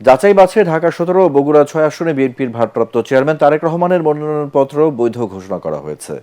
যাচাই বাছাই ঢাকা 17 ও বগুড়া 6 আসনে বিএনপির ভারপ্রাপ্ত চেয়ারম্যান তারেক রহমানের মনোনয়নপত্র বৈধ ঘোষণা করা হয়েছে।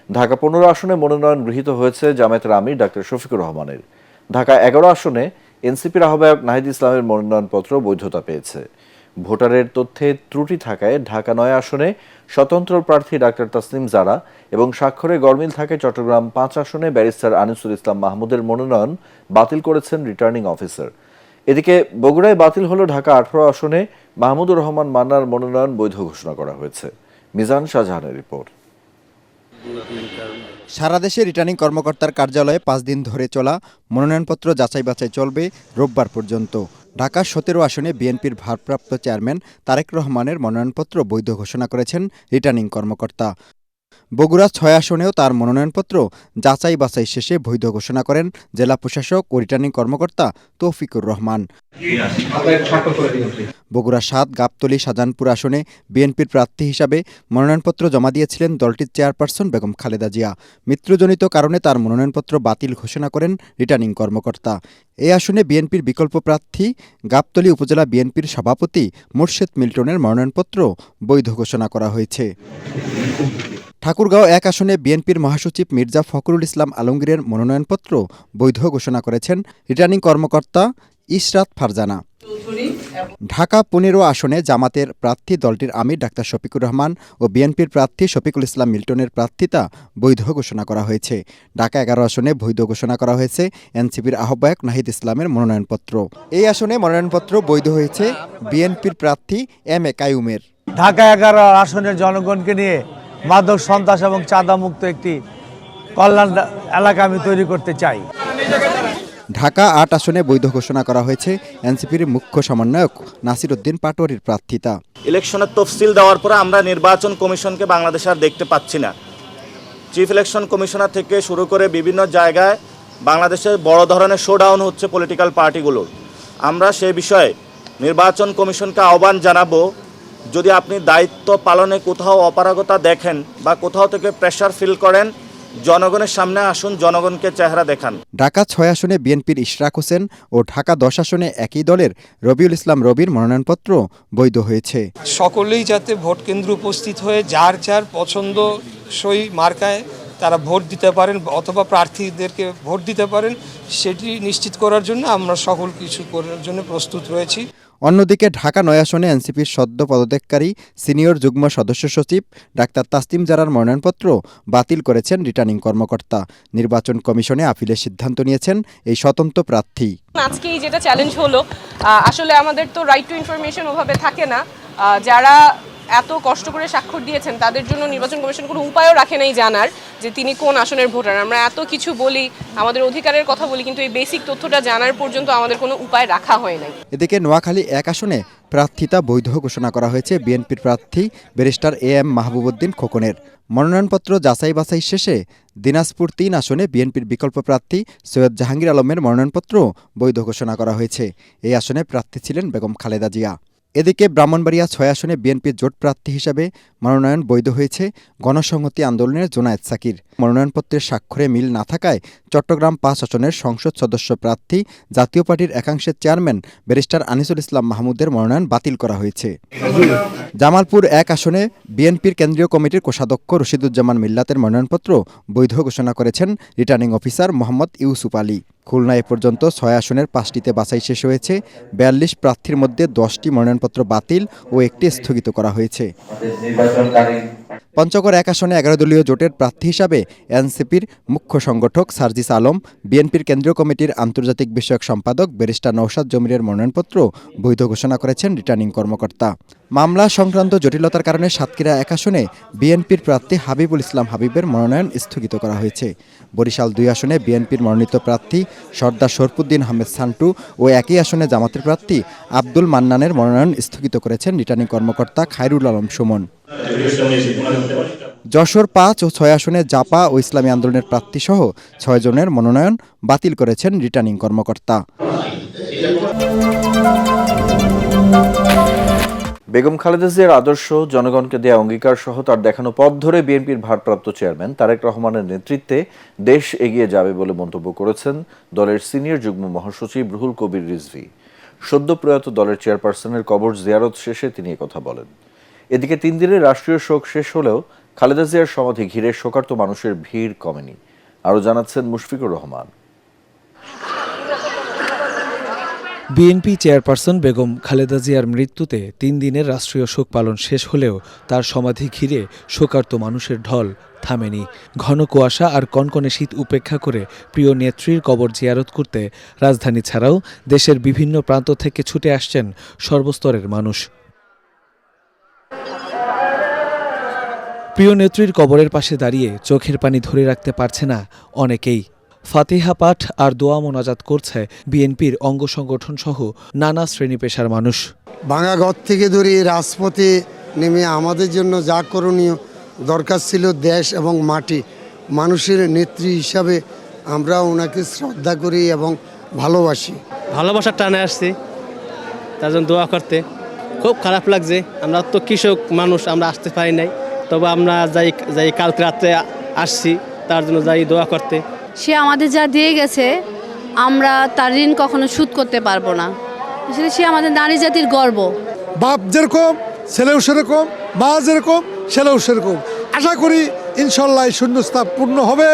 ঢাকা 15 আসনে মনোনয়ন গৃহীত হয়েছে জামায়াতের আমির ডাক্তার শফিকুর রহমানের। ঢাকা 11 আসনে এনসিপির আহ্বায়ক নাহিদ ইসলামের মনোনয়নপত্র বৈধতা পেয়েছে। ভোটারের তথ্যে ত্রুটি থাকায় ঢাকা 9 আসনে স্বতন্ত্র প্রার্থী ডাক্তার তাসনিম জারা এবং স্বাক্ষরে গরমিল থাকায় চট্টগ্রাম 5 আসনে ব্যারিস্টার আনিসুল ইসলাম মাহমুদের মনোনয়ন বাতিল করেছেন রিটার্নিং অফিসার। এদিকে বগুড়ায় বাতিল হলো ঢাকা 18 আসনে মাহমুদুর রহমান মান্নার মনোনয়ন বৈধ ঘোষণা করা হয়েছে। মিজান শাহজাহানের রিপোর্ট। সারা দেশে রিটার্নিং কর্মকর্তার কার্যালয়ে 5 দিন ধরে চলা মনোনয়নপত্র যাচাই বাছাই চলবে রোববার পর্যন্ত। ঢাকা 17 আসনে বিএনপির ভারপ্রাপ্ত চেয়ারম্যান তারেক রহমানের মনোনয়নপত্র বৈধ ঘোষণা করেছেন রিটার্নিং কর্মকর্তা। বগুড়া 6 আসনেও তার মনোনয়নপত্র যাচাই বাছাই শেষে বৈধ ঘোষণা করেন জেলা প্রশাসক ও রিটার্নিং কর্মকর্তা তৌফিকুর রহমান। বগুড়া 7 গাবতলী শাহজাহানপুর আসনে বিএনপির প্রার্থী হিসাবে মনোনয়নপত্র জমা দিয়েছিলেন দলটির চেয়ারপারসন বেগম খালেদা জিয়া। মৃত্যুজনিত কারণে তার মনোনয়নপত্র বাতিল ঘোষণা করেন রিটার্নিং কর্মকর্তা। এই আসনে বিএনপির বিকল্প প্রার্থী গাবতলী উপজেলা বিএনপির সভাপতি মোর্শেদ মিল্টনের মনোনয়নপত্র বৈধ ঘোষণা করা হয়েছে। ঠাকুরগাঁও 1 আসনে বিএনপির মহাসচিব মির্জা ফখরুল ইসলাম আলমগীরের মনোনয়নপত্র বৈধ ঘোষণা করেছেন রিটার্নিং কর্মকর্তা ইশরাত ফারজানা। ঢাকা 15 আসনে জামাতের প্রার্থী দলটির আমির ডাক্তার শফিকুর রহমান ও বিএনপির প্রার্থী শফিকুল ইসলাম মিল্টনের প্রার্থিতা বৈধ ঘোষণা করা হয়েছে। ঢাকা 11 আসনে বৈধ ঘোষণা করা হয়েছে এনসিপির আহ্বায়ক নাহিদ ইসলামের মনোনয়নপত্র। এই আসনে মনোনয়নপত্র বৈধ হয়েছে বিএনপির প্রার্থী এম এ কাইয়ুমের। ঢাকা 11 আসনের জনগণকে নিয়ে মাদক সন্ত্রাস এবং চাঁদামুক্ত একটি কল্যাণ এলাকা আমি তৈরি করতে চাই। ঢাকা 8 আসনে বৈধ ঘোষণা করা হয়েছে এনসিপির মুখ্য সমন্বয়ক নাসির উদ্দিন পাটোয়ারির প্রার্থিতা। ইলেকশনের তফসিল দেওয়ার পরে আমরা নির্বাচন কমিশনকে বাংলাদেশে আর দেখতে পাচ্ছি না। চিফ ইলেকশন কমিশনার থেকে শুরু করে বিভিন্ন জায়গায় বাংলাদেশে বড় ধরনের শোডাউন হচ্ছে পলিটিক্যাল পার্টিগুলোর। আমরা সেই বিষয়ে নির্বাচন কমিশনকে আহ্বান জানাবো, যদি আপনি দায়িত্ব পালনে কোথাও অপারগতা দেখেন বা কোথাও থেকে প্রেশার ফিল করেন, জনগণের সামনে আসুন, জনগণকে চেহারা দেখান। ঢাকা 6 আসনে বিএনপির ইশরাক হোসেন ও ঢাকা 10 আসনে একই দলের রবিউল ইসলাম রবির মনোনয়নপত্র বৈধ হয়েছে। সকলেই যাতে ভোট কেন্দ্রে উপস্থিত হয়ে যার যার পছন্দসই মার্কায় তারা ভোট দিতে পারেন অথবা প্রার্থীদেরকে ভোট দিতে পারেন, সেটি নিশ্চিত করার জন্য আমরা সকল কিছু করার জন্য প্রস্তুত রয়েছি। অন্যদিকে ঢাকা 9 আসনে এনসিপির সদ্য পদত্যাগকারী সিনিয়র যুগ্ম সদস্য সচিব ডাক্তার তাসনিম জারার মনোনয়নপত্র বাতিল করেছেন রিটার্নিং কর্মকর্তা। নির্বাচন কমিশনে আপিলের সিদ্ধান্ত নিয়েছেন এই স্বতন্ত্র প্রার্থী। আজকে যেটা চ্যালেঞ্জ হলো, আসলে আমাদের তো রাইট টু ইনফরমেশন ওভাবে থাকে না। যারা এত কষ্ট করে স্বাক্ষর দিয়েছেন তাদের জন্য নির্বাচন কমিশন কোনো উপায়ও রাখে নাই জানার যে তিনি কোন আসনের ভোটার। আমরা এত কিছু বলি, আমাদের অধিকারের কথা বলি, কিন্তু এই বেসিক তথ্যটা জানার পর্যন্ত আমাদের কোনো উপায় রাখা হয় নাই। এদিকে নোয়াখালী 1 আসনে প্রার্থিতা বৈধ ঘোষণা করা হয়েছে বিএনপির প্রার্থী ব্যারিস্টার এম মাহবুবউদ্দিন খোকনের। মনোনয়নপত্র যাচাই বাছাই শেষে দিনাজপুর 3 আসনে বিএনপির বিকল্প প্রার্থী সৈয়দ জাহাঙ্গীর আলমের মনোনয়নপত্র বৈধ ঘোষণা করা হয়েছে। এই আসনে প্রার্থী ছিলেন বেগম খালেদা জিয়া। এদিকে ব্রাহ্মণবাড়িয়া 6 আসনে বিএনপির জোট প্রার্থী হিসাবে মনোনয়ন বৈধ হয়েছে গণসংহতি আন্দোলনের জোনায়েদ সাকির। মনোনয়নপত্রের স্বাক্ষরে মিল না থাকায় চট্টগ্রাম 5 আসনের সংসদ সদস্য প্রার্থী জাতীয় পার্টির একাংশের চেয়ারম্যান ব্যারিস্টার আনিসুল ইসলাম মাহমুদের মনোনয়ন বাতিল করা হয়েছে। জামালপুর 1 আসনে বিএনপির কেন্দ্রীয় কমিটির কোষাধ্যক্ষ রশিদুজ্জামান মিল্লাতের মনোনয়নপত্র বৈধ ঘোষণা করেছেন রিটার্নিং অফিসার মোহাম্মদ ইউসুফ আলী। খুলনা এ পর্যন্ত 6 আসনের 5টিতে বাছাই শেষ হয়েছে। 42 প্রার্থীর মধ্যে 10টি মনোনয়নপত্র বাতিল ও 1টি স্থগিত করা হয়েছে। পঞ্চগড় 1 আসনে 11 দলীয় জোটের প্রার্থী হিসাবে এনসিপির মুখ্য সংগঠক সার্জিস আলম, বিএনপির কেন্দ্রীয় কমিটির আন্তর্জাতিক বিষয়ক সম্পাদক ব্যারিস্টার নওশাদ জমিরের মনোনয়নপত্র বৈধ ঘোষণা করেছেন রিটার্নিং কর্মকর্তা। মামলা সংক্রান্ত জটিলতার কারণে সাতক্ষীরা 1 আসনে বিএনপির প্রার্থী হাবিবুল ইসলাম হাবিবের মনোনয়ন স্থগিত করা হয়েছে। বরিশাল 2 আসনে বিএনপির মনোনীত প্রার্থী সর্দার শরফুদ্দিন আহমেদ সান্টু ও একই আসনে জামাতের প্রার্থী আব্দুল মান্নানের মনোনয়ন স্থগিত করেছেন রিটার্নিং কর্মকর্তা খায়রুল আলম সুমন। যশোর 5 ও 6 আসনে জাপা ও ইসলামী আন্দোলনের প্রার্থীসহ 6 জনের মনোনয়ন বাতিল করেছেন রিটার্নিং কর্মকর্তা। বেগম খালেদা জিয়ার আদর্শ, জনগণকে দেয়া অঙ্গীকার সহ তার দেখানো পথ ধরে বিএনপির ভারপ্রাপ্ত চেয়ারম্যান তারেক রহমানের নেতৃত্বে দেশ এগিয়ে যাবে বলে মন্তব্য করেছেন দলের সিনিয়র যুগ্ম মহাসচিব রুহুল কবির রিজভী। সদ্য প্রয়াত দলের চেয়ারপারসনের কবর জিয়ারত শেষে তিনি কথা বলেন। এদিকে 3 দিনের রাষ্ট্রীয় শোক শেষ হলেও খালেদা জিয়ার সমাধি ঘিরে শোকার্ত মানুষের ভিড় কমেনি। আরও জানাচ্ছেন মুশফিকুর রহমান। বিএনপি চেয়ারপারসন বেগম খালেদা জিয়ার মৃত্যুতে 3 দিনের রাষ্ট্রীয় শোক পালন শেষ হলেও তার সমাধি ঘিরে শোকার্ত মানুষের ঢল থামেনি। ঘন কুয়াশা আর কনকনে শীত উপেক্ষা করে প্রিয় নেত্রীর কবর জিয়ারত করতে রাজধানী ছাড়াও দেশের বিভিন্ন প্রান্ত থেকে ছুটে আসছেন সর্বস্তরের মানুষ। প্রিয় নেত্রীর কবরের পাশে দাঁড়িয়ে চোখের পানি ধরে রাখতে পারছে না অনেকেই। ফাতিহা পাঠ আর দোয়া মোনাজাত করছে বিএনপির অঙ্গ সংগঠন সহ নানা শ্রেণী পেশার মানুষ। ভাঙা ঘর থেকে ধরে রাজপথে নেমে আমাদের জন্য যা করণীয় দরকার ছিল দেশ এবং মাটি, মানুষের নেত্রী হিসাবে আমরা ওনাকে শ্রদ্ধা করি এবং ভালোবাসি। ভালোবাসার টানে আসছি, তার জন্য দোয়া করতে। খুব খারাপ লাগছে, আমরা তো কৃষক মানুষ, আমরা আসতে পারি নাই, তবে আমরা যাই কালকে রাত্রে আসছি তার জন্য যাই দোয়া করতে। সে আমাদের যা দিয়ে গেছে আমরা তার ঋণ কখনো শোধ করতে পারবো না। আসলে সে আমাদের নারী জাতির গর্ব। বাপ যেরকম ছেলেও সেরকম, মা যেরকম ছেলেও সেরকম। আশা করি ইনশাল্লাহ শূন্যস্থান পূর্ণ হবে।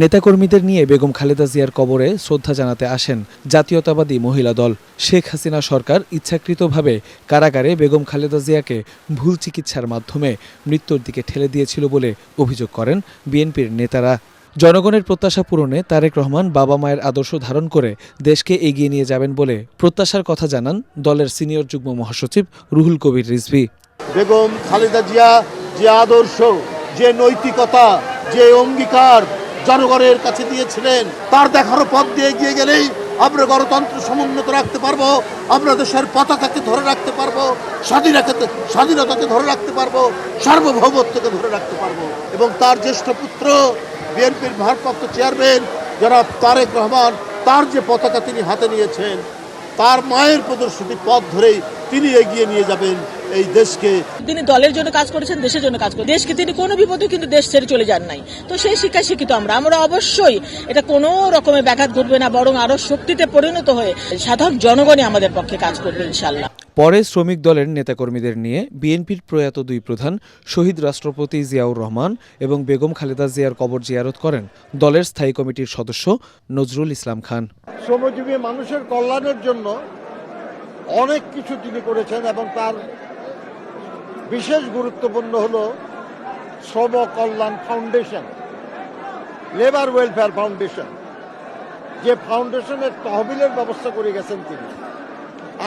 নেতাকর্মীদের নিয়ে বেগম খালেদা জিয়ার কবরে শ্রদ্ধা জানাতে আসেন জাতীয়তাবাদী মহিলা দল। শেখ হাসিনা সরকার ইচ্ছাকৃতভাবে কারাগারে বেগম খালেদা জিয়াকে ভুল চিকিৎসার মাধ্যমে মৃত্যুর দিকে ঠেলে দিয়েছিল বলে অভিযোগ করেন বিএনপির নেতারা। জনগণের প্রত্যাশা পূরণে তারেক রহমান বাবা মায়ের আদর্শ ধারণ করে দেশকে এগিয়ে নিয়ে যাবেন বলে প্রত্যাশার কথা জানান দলের সিনিয়র যুগ্ম মহাসচিব রুহুল কবির রিজভী। বেগম খালেদা জিয়া যে আদর্শ, যে নৈতিকতা, যে অঙ্গীকার জনগণের কাছে দিয়েছিলেন, তার দেখানো পথ দিয়ে এগিয়ে গেলেই আমরা গণতন্ত্র সমুন্নত রাখতে পারবো, আমরা দেশের পতাকাকে ধরে রাখতে পারবো, স্বাধীনতাকে ধরে রাখতে পারবো, সার্বভৌমত্বকে ধরে রাখতে পারবো। এবং তার জ্যেষ্ঠ পুত্র বিএনপির ভারপ্রাপ্ত চেয়ারম্যান জনাব তারেক রহমান, তার যে পতাকা তিনি হাতে নিয়েছেন, তার মায়ের প্রদর্শিত পথ ধরেই তিনি এগিয়ে নিয়ে যাবেন এই দেশকে। তিনি দলের জন্য কাজ করেছেন, দেশের জন্য কাজ করেছেন, দেশকে তিনি কোনো বিপদে কিন্তু দেশ ছেড়ে চলে যান নাই। তো সেই শিক্ষায় শিক্ষিত আমরা অবশ্যই এটা কোনো রকমের ব্যাঘাত ঘটবে না, বরং আরো শক্তিতে পরিণত হয়ে সাধারণ জনগণই আমাদের পক্ষে কাজ করবে ইনশাল্লাহ। পরে শ্রমিক দলের নেতাকর্মীদের নিয়ে বিএনপির প্রয়াত 2 প্রধান শহীদ রাষ্ট্রপতি জিয়াউর রহমান এবং বেগম খালেদা জিয়ার কবর জিয়ারত করেন দলের স্থায়ী কমিটির সদস্য নজরুল ইসলাম খান। শ্রমজীবী মানুষের কল্যাণের জন্য অনেক কিছু তিনি করেছেন এবং তার বিশেষ গুরুত্বপূর্ণ হল শ্রম কল্যাণ ফাউন্ডেশন, লেবার ওয়েলফেয়ার ফাউন্ডেশন, যে ফাউন্ডেশনের তহবিলের ব্যবস্থা করে গেছেন তিনি।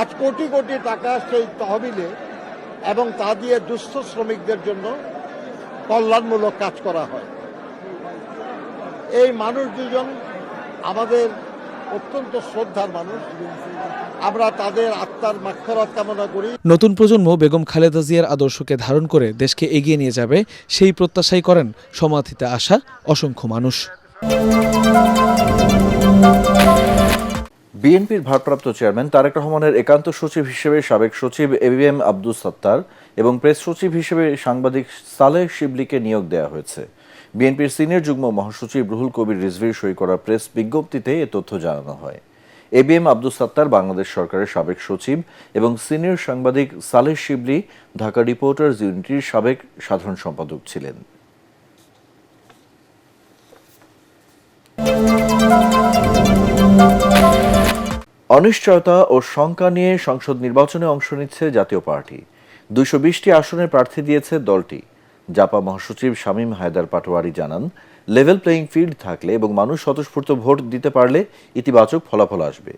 আজ কোটি কোটি টাকা সেই তহবিলে এবং তা দিয়ে দুস্থ শ্রমিকদের জন্য কল্যাণমূলক কাজ করা হয়। এই মানুষ দুজন আমাদের অত্যন্ত শ্রদ্ধার মানুষ, আমরা তাদের আত্মার মাগফিরাত কামনা করি। নতুন প্রজন্ম বেগম খালেদা জিয়ার আদর্শকে ধারণ করে দেশকে এগিয়ে নিয়ে যাবে, সেই প্রত্যাশাই করেন সমাধিতে আসা অসংখ্য মানুষ। বিএনপির ভারপ্রাপ্ত চেয়ারম্যান তারেক রহমানের একান্ত সচিব হিসেবে সাবেক সচিব এবিএম আব্দুস সাত্তার এবং প্রেস সচিব হিসেবে সাংবাদিক সালেহ শিবলিকে নিয়োগ দেওয়া হয়েছে। বিএনপির সিনিয়র যুগ্ম মহাসচিব রুহুল কবির রিজভীর সই করা প্রেস বিজ্ঞপ্তিতে এ তথ্য জানানো হয়। এবিএম আব্দুস সাত্তার বাংলাদেশ সরকারের সাবেক সচিব এবং সিনিয়র সাংবাদিক সালেহ শিবলি ঢাকা রিপোর্টার্স ইউনিটির সাবেক সাধারণ সম্পাদক ছিলেন। অনিশ্চয়তা ও শঙ্কা নিয়ে সংসদ নির্বাচনে অংশ নিচ্ছে জাতীয় পার্টি। 220টি আসনের প্রার্থী দিয়েছে দলটি। জাপা মহাসচিব শামীম হায়দার পাটোয়ারি জানান, লেভেল প্লেইং ফিল্ড থাকলে এবং মানুষ স্বতঃস্ফূর্ত ভোট দিতে পারলে ইতিবাচক ফলাফল আসবে।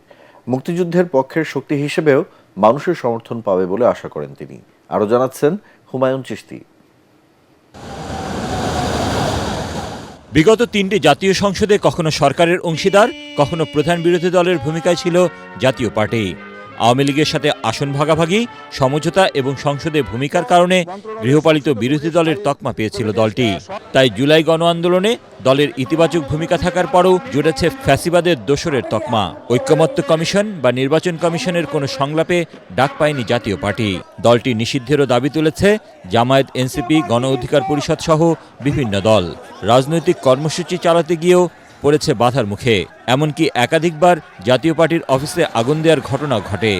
মুক্তিযুদ্ধের পক্ষের শক্তি হিসেবেও মানুষের সমর্থন পাবে বলে আশা করেন তিনি। আরও জানাচ্ছেন হুমায়ুন চিশতি। বিগত 3টি জাতীয় সংসদে কখনো সরকারের অংশীদার, কখনো প্রধান বিরোধী দলের ভূমিকায় ছিল জাতীয় পার্টি। আওয়ামী লীগের সাথে আসন ভাগাভাগি, সমঝোতা এবং সংসদে ভূমিকার কারণে গৃহপালিত বিরোধী দলের তকমা পেয়েছিল দলটি। তাই জুলাই গণ আন্দোলনে দলের ইতিবাচক ভূমিকা থাকার পরও জুটেছে ফ্যাসিবাদের দোসরের তকমা। ঐক্যমত্য কমিশন বা নির্বাচন কমিশনের কোনো সংলাপে ডাক পায়নি জাতীয় পার্টি। দলটি নিষিদ্ধেরও দাবি তুলেছে জামায়াত, এনসিপি, গণ অধিকার পরিষদ সহ বিভিন্ন দল। রাজনৈতিক কর্মসূচি চালাতে গিয়েও পড়েছে বাধার মুখে। এমনকি একাধিকবার জাতীয় পার্টির অফিসে আগুন দেওয়ার ঘটনাও ঘটে।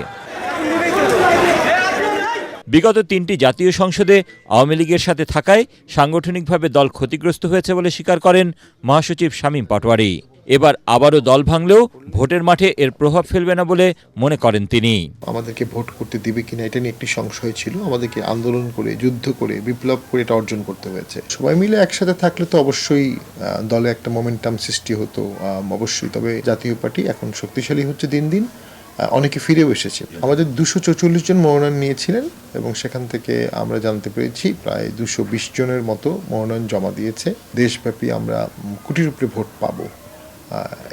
বিগত 3টি জাতীয় সংসদে আওয়ামী লীগের সাথে থাকায় সাংগঠনিকভাবে দল ক্ষতিগ্রস্ত হয়েছে বলে স্বীকার করেন মহাসচিব শামীম পাটোয়ারি। এবার আবারও দল ভাঙলেও ভোটের মাঠে এর প্রভাব ফেলবে না বলে মনে করেন তিনি। আমাদেরকে ভোট করতে দিবে কিনা এটা নিয়ে একটি সংশয় ছিল। আমাদেরকে আন্দোলন করে, যুদ্ধ করে, বিপ্লব করে এটা অর্জন করতে হয়েছে। সবাই মিলে একসাথে থাকলে তো অবশ্যই দলে একটা মোমেন্টাম সৃষ্টি হতো অবশ্যই। তবে জাতীয় পার্টি এখন শক্তিশালী হচ্ছে দিন দিন, অনেকে ফিরেও এসেছে। আমাদের 244 জন মনোনয়ন নিয়েছিলেন এবং সেখান থেকে আমরা জানতে পেরেছি প্রায় 220 জনের মতো মনোনয়ন জমা দিয়েছে। দেশব্যাপী আমরা কোটির উপরে ভোট পাবো,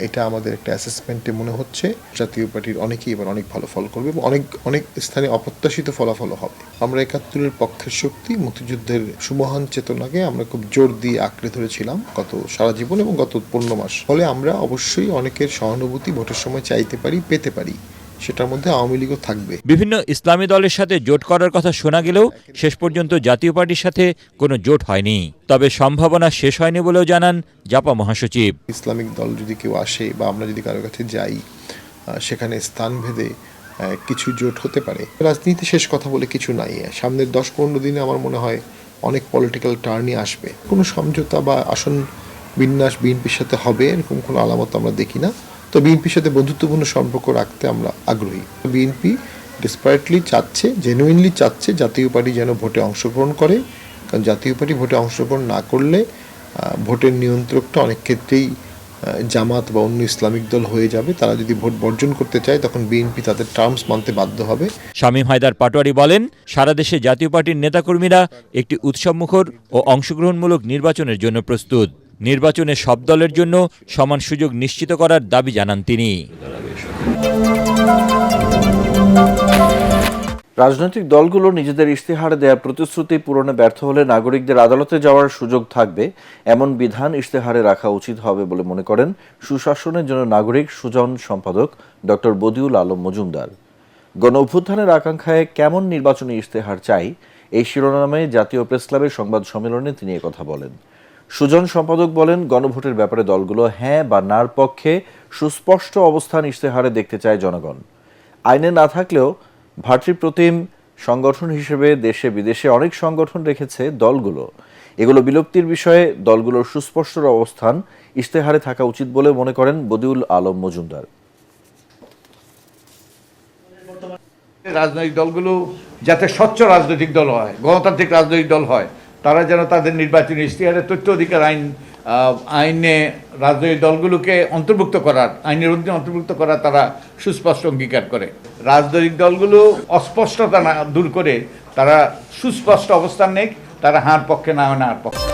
এটা আমাদের একটা অ্যাসেসমেন্টে মনে হচ্ছে। জাতীয় পার্টির অনেকেই এবার অনেক ভালো ফল করবে এবং অনেক স্থানে অপ্রত্যাশিত ফলাফলও হবে। আমরা 71-এর পক্ষের শক্তি, মুক্তিযুদ্ধের সুমহান চেতনাকে আমরা খুব জোর দিয়ে আঁকড়ে ধরেছিলাম গত সারা জীবন এবং গত 15 মাস। ফলে আমরা অবশ্যই অনেকের সহানুভূতি ভোটের সময় চাইতে পারি, পেতে পারি। সেটার মধ্যে আওয়ামী লীগও থাকবে। বিভিন্ন ইসলামী দলের সাথে জোট করার কথা শোনা গেলেও শেষ পর্যন্ত জাতীয় পার্টির সাথে কোনো জোট হয়নি। তবে সম্ভাবনা শেষ হয়নি বলেও জানান জাপা মহাসচিব। ইসলামিক দল যদি কেউ আসে বা আমরা যদি কারোর কাছে যাই, সেখানে স্থানভেদে কিছু জোট হতে পারে। রাজনীতি শেষ কথা বলে কিছু নাই। সামনের 10-15 দিনে আমার মনে হয় অনেক পলিটিক্যাল টার্নই আসবে। কোনো সমঝোতা বা আসন বিন্যাস বিএনপির সাথে হবে এরকম কোনো আলামত আমরা দেখি না। তো বিএনপির সাথে বন্ধুত্বপূর্ণ সম্পর্ক রাখতে আমরা আগ্রহী। বিএনপি ডেসপারেটলি চাচ্ছে, জেনুইনলি চাচ্ছে জাতীয় পার্টি যেন ভোটে অংশগ্রহণ করে, কারণ জাতীয় পার্টি ভোটে অংশগ্রহণ না করলে ভোটের নিয়ন্ত্রকটা অনেক ক্ষেত্রেই জামাত বা অন্য ইসলামিক দল হয়ে যাবে। তারা যদি ভোট বর্জন করতে চায় তখন বিএনপি তাদের টার্মস মানতে বাধ্য হবে। শামীম হায়দার পাটোয়ারি বলেন, সারা দেশে জাতীয় পার্টির নেতাকর্মীরা একটি উৎসবমুখর ও অংশগ্রহণমূলক নির্বাচনের জন্য প্রস্তুত। নির্বাচনে সব দলের জন্য সমান সুযোগ নিশ্চিত করার দাবি জানান তিনি। রাজনৈতিক দলগুলো নিজেদের ইশতেহারে দেয়া প্রতিশ্রুতি পূরণে ব্যর্থ হলে নাগরিকদের আদালতে যাওয়ার সুযোগ থাকবে এমন বিধান ইশতেহারে রাখা উচিত হবে বলে মনে করেন সুশাসনের জন্য নাগরিক সুজন সম্পাদক ডক্টর বদিউল আলম মজুমদার। গণ অভ্যুত্থানের আকাঙ্ক্ষায় কেমন নির্বাচনী ইশতেহার চাই, এই শিরোনামে জাতীয় প্রেসক্লাবের সংবাদ সম্মেলনে তিনি কথা বলেন। সুজন সম্পাদক বলেন, গণভোটের ব্যাপারে দলগুলো হ্যাঁ বা নার পক্ষে সুস্পষ্ট অবস্থান ইশতেহারে দেখতে চায় জনগণ। আইনে না থাকলেও ভাতৃপ্রতিম সংগঠন হিসেবে দেশে বিদেশে অনেক সংগঠন রেখেছে দলগুলো। এগুলো বিলুপ্তির বিষয়ে দলগুলোর সুস্পষ্ট অবস্থান ইশতেহারে থাকা উচিত বলে মনে করেন বদিউল আলম মজুমদার। রাজনৈতিক দলগুলো যাতে স্বচ্ছ রাজনৈতিক দল হয়, গণতান্ত্রিক রাজনৈতিক দল হয়, তারা যেন তাদের নির্বাচনী ইশতেহারে তথ্য অধিকার আইনে রাজনৈতিক দলগুলোকে আইনের অধীনে অন্তর্ভুক্ত করার তারা সুস্পষ্ট অঙ্গীকার করে। রাজনৈতিক দলগুলো অস্পষ্টতা দূর করে তারা সুস্পষ্ট অবস্থান নেয়, তারা হার পক্ষে না হয় না হার পক্ষে।